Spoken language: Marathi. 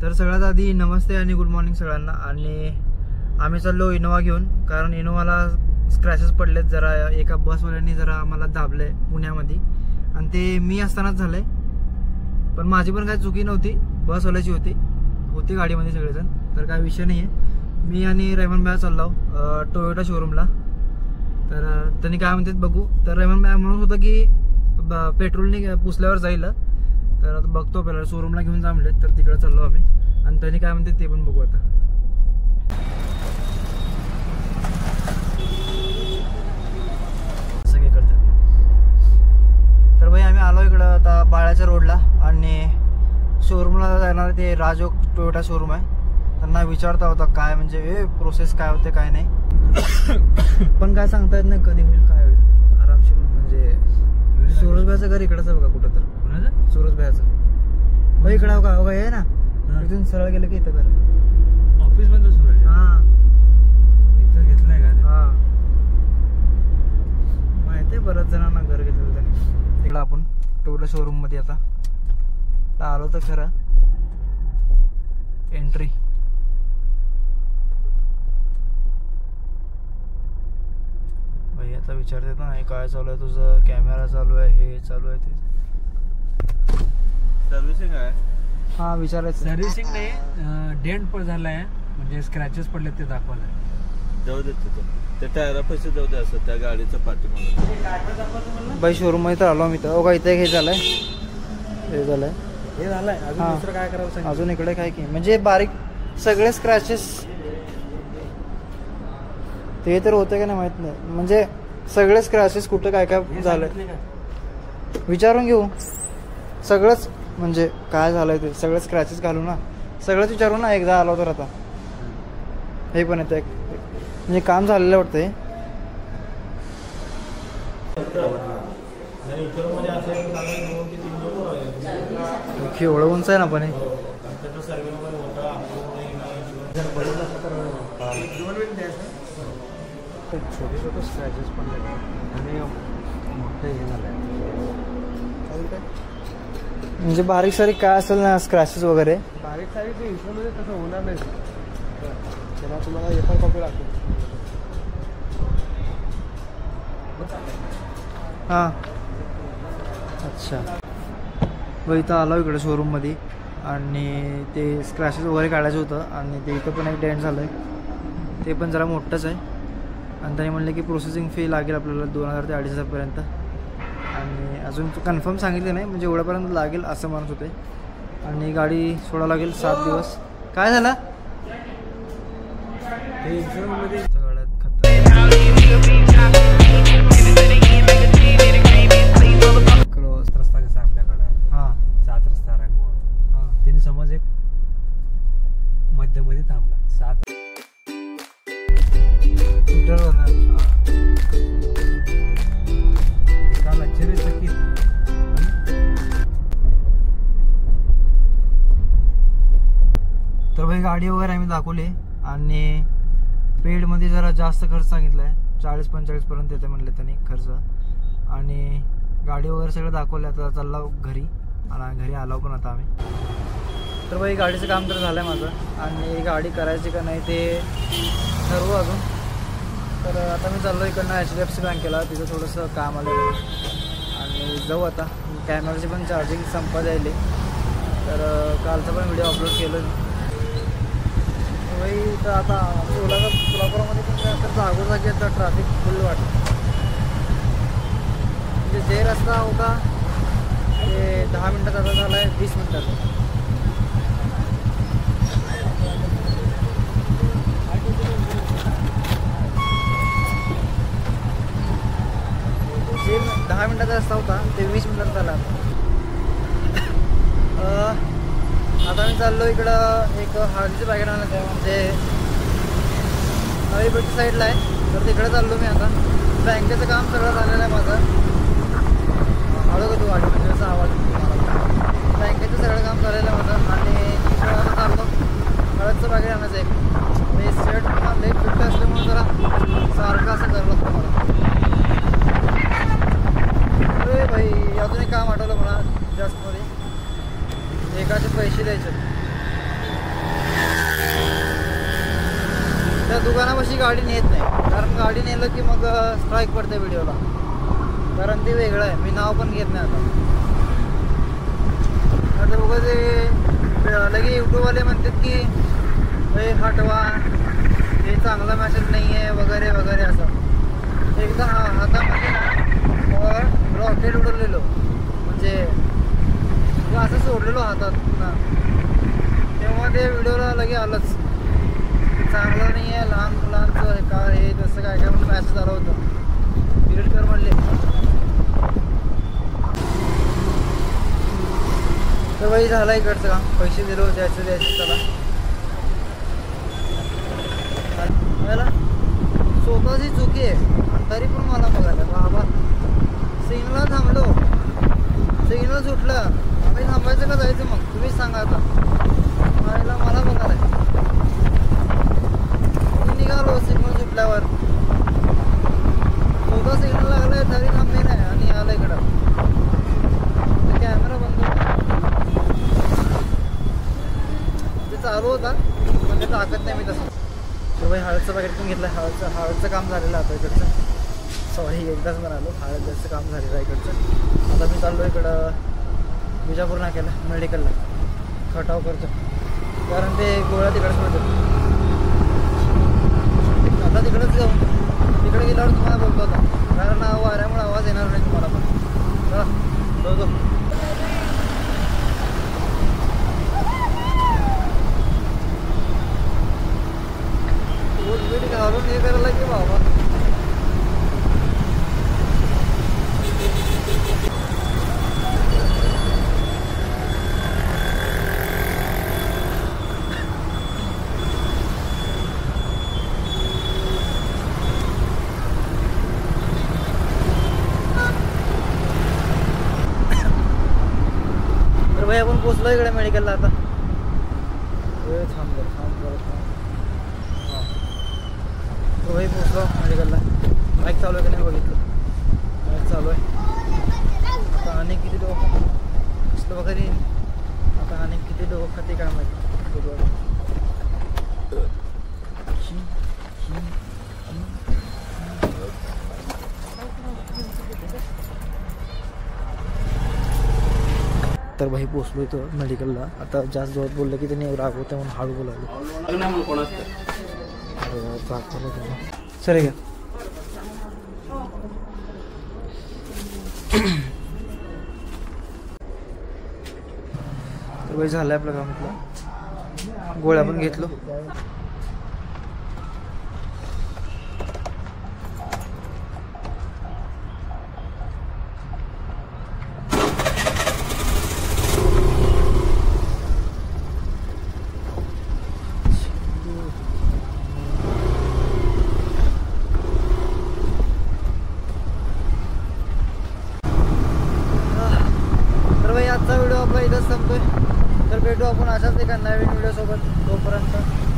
तर सगळ्यात आधी नमस्ते आणि गुड मॉर्निंग सगळ्यांना. आणि आम्ही चाललो इनोवा घेऊन, कारण इनोवाला स्क्रॅचेस पडलेत जरा. एका बसवाल्यांनी जरा आम्हाला दाबले पुण्यामध्ये, आणि ते मी असतानाच झालंय. पण माझी पण काही चुकी नव्हती, बसवाल्याची होती गाडीमध्ये सगळेजण. तर काय विषय नाही आहे. मी आणि रेमन भाई चाललो टोयोटा शोरूमला. तर त्यांनी काय म्हणतात बघू. तर रेमन भाई म्हणत होतं की पेट्रोलने पुसल्यावर जाईल. तर आता बघतो, पहिला शोरूमला घेऊन जा म्हणले. तर तिकडे चाललो आम्ही, आणि त्यांनी काय म्हणते ते पण बघू आता. सगळे करतात. तर भाई आम्ही आलो इकडं आता बाळ्याच्या रोडला, आणि शोरूमला जाणार ते राजोग टोयोटा शोरूम आहे. त्यांना विचारता होता काय म्हणजे प्रोसेस काय होते काय नाही. पण काय सांगता येत नाही कधी होईल काय होईल. आरामशीर म्हणजे सूरज भाईचं घर इकडंच आहे बघा कुठं. तर कुणाचं? सूरज भाईचं. भाई इकडं हो का हे ना, इथून सरळ गेलं की इथं घर ऑफिस मध्ये सूरज. हा इथं घेतलंय का? हा माहिती आहे, बऱ्याच जणांना घर घेतलेलं त्यांनी. इकडं आपण टोयोटा शोरूम मध्ये आता आलो तर खरं. एंट्री भाई आता विचारते ना काय चालू आहे तुझं. कॅमेरा चालू आहे, हे चालू आहे, ते सर्व्हिसिंग आहे. हा विचारायचं. सर्व्हिसिंग नाही, डेंट पण झालाय म्हणजे स्क्रॅचेस पडले ते दाखवलंय. जाऊ दे तिथं, ते टायरा पैसे जाऊ दे. असं त्या गाडीचं पाठीमागे भाई शोरूम मध्ये तर आलो आम्ही. तर बघा इथे हे झालंय, हे झालंय, हे झालंय. अजून दुसरं काय करावं? अजून इकडे काय की म्हणजे बारीक सगळे स्क्रॅचेस. ते तर होते का नाही माहित नाही. म्हणजे सगळे स्क्रॅचेस कुठं काय काय झालंय विचारून घेऊ. सगळंच म्हणजे काय झालंय ते सगळं स्क्रॅचेस घालू ना, सगळंच विचारू ना एकदा आलो तर. आता हे पण येतं म्हणजे काम झालेलं वाटतंय. एवढं उंच आहे ना पण हे. छोटे छोटे स्क्रॅचेस पडले आणि मोठे हे झालंय. म्हणजे बारीक सारीक काय असेल ना स्क्रॅचेस वगैरे. बारीक सारीक हिशोबामध्ये तसं होणार नाही. तेव्हा तुम्हाला हे पण कॉपी लागते. हां अच्छा. व इथं आलो इकडे शोरूममध्ये, आणि ते स्क्रॅचेस वगैरे काढायचं होतं. आणि ते इथं पण एक डेंट झालं आहे, ते पण जरा मोठंच आहे. आणि त्यांनी म्हणले की प्रोसेसिंग फी लागेल आपल्याला 2000 ते 2500 पर्यंत. आणि अजून कन्फर्म सांगितले नाही, म्हणजे एवढ्यापर्यंत लागेल असं म्हणत होते. आणि गाडी सोडा लागेल 7 दिवस. काय झालं मध्ये क्रॉस रस्ता कसा आपल्याकडे. हां 7 रस्ता रंगवून. हां तिने समज एक मध्यमध्ये थांबला 7 काल आश्चर्यचकित. तर भाई गाडी वगैरे आम्ही दाखवली, आणि पेडमध्ये जरा जास्त खर्च सांगितला आहे. 40-45 पर्यंत येते म्हणले त्यांनी खर्च. आणि गाडी वगैरे सगळं दाखवलं. आता चालला घरी, आणि घरी आलो पण आता आम्ही. तर भाई गाडीचं काम तर झालं आहे माझं, आणि गाडी करायची का नाही ते ठरवू अजून. तर आता मी चाललो इकडनं HDFC बँकेला, तिथं थोडंसं काम आलं आणि जाऊ आता. कॅमेराची पण चार्जिंग संपत जाईल. तर कालचा पण व्हिडिओ अपलोड केलं भाई. तर आता सोलापुरामध्ये पण काय तर जागोजागी आता ट्रॅफिक फुल वाटतं. म्हणजे जे रस्ता होता ते 10 मिनटात आता झाला आहे 20 मिनटात. जे 10 मिनटाचा रस्ता होता ते 20 मिनटात झाला. आता मी चाललो इकडं एक हळदीचं पॅकेट आणायचं आहे, म्हणजे नवी साईडला आहे. तर तिकडे चाललो मी आता. बँकेचं काम सगळं झालेलं आहे माझं. हळू का तू गाडी म्हणजे असा आवाज. बँकेचं सगळं काम झालेलं आहे माझं, आणि आता चाललो हळदचं पॅकेट आणायचं आहे. मी शर्ट पण लेट फिट असल्यामुळे जरा सारखं असं करावं लागतं मला. अरे भाई अजून एक काम आठवलं मला जास्तमध्ये. एकाचे पैसे द्यायचे. त्या दुकानापाशी गाडी नेत नाही, कारण गाडी नेलं की मग स्ट्राईक पडते व्हिडिओला, कारण ते वेगळं आहे. मी नाव पण घेत नाही आता बघा ते लगे यूट्यूबवाले म्हणतात की हे हटवा, हे चांगला मॅसेज नाही आहे वगैरे वगैरे असं. एकदा हातामध्ये रॉकेट उडवलेलो, म्हणजे असं सोडलेलो हातात ना, तेव्हा ते व्हिडिओला लगे आलंच चांगलं नाही आहे, लहान मुलांचं का हे तसं काय काय म्हणून मॅसेज आलं होतं, डिलीट कर म्हणले. तर बाई झाला इकडचं काम, पैसे दिलो द्यायचं चला. स्वतःची चुकी आहे तरी पण मला बघायला बाबा, सिग्नलला थांबलो, सिग्नल सुटलं, आम्ही थांबायचं का जायचं मग तुम्हीच सांगा आता. मला बघायला मी निघालो सिग्नल सुटल्यावर, स्वतः सिग्नल लागलाय तरी थांबले नाही आणि आलं इकडं. कॅमेरा बंद होता, ते चालू होता पण ते टाकत नाही मी तसं. तर बाई हळदचं पॅकेट पण घेतलं, हळदचं काम झालेलं आता इकडचं. सॉरी एकदाच म्हणालो, हळदचं काम झालेलं आहे इकडचं. आता मी चाललो इकडं विजापूर नाक्याला मेडिकलला खटाव करतो, कारण ते गोळ्या तिकडेच मिळतात. आता तिकडेच जाऊ, तिकडे गेल्यावर तुम्हाला बोलतो आता, कारण वाऱ्यामुळे आवाज येणार नाही तुम्हाला पण. चला जाऊ. बीट घालून हे करायला की बाबा, तर भाई आपण पोचलो इकडे मेडिकलला आता. थांब तो भाई पोचलो मेडिकलला. बाईक चालू आहे का नाही बघितलं, बाईक चालू आहे. आता अनेक किती डोकं कसलं वगैरे, आता अनेक किती डोकं खाते काय माहिती. तर भाई पोचलो इथं मेडिकलला. आता जास्त जोरात बोललं की त्यांनी रागवतं म्हणून हळू बोलावलं. सर घ्या. तर भाई झालं आपलं कामातलं, गोळ्या पण घेतलो. आजचा व्हिडिओ आपला इथंच संपतोय. तर भेटू आपण अशाच एका नवीन व्हिडिओ सोबत. तोपर्यंत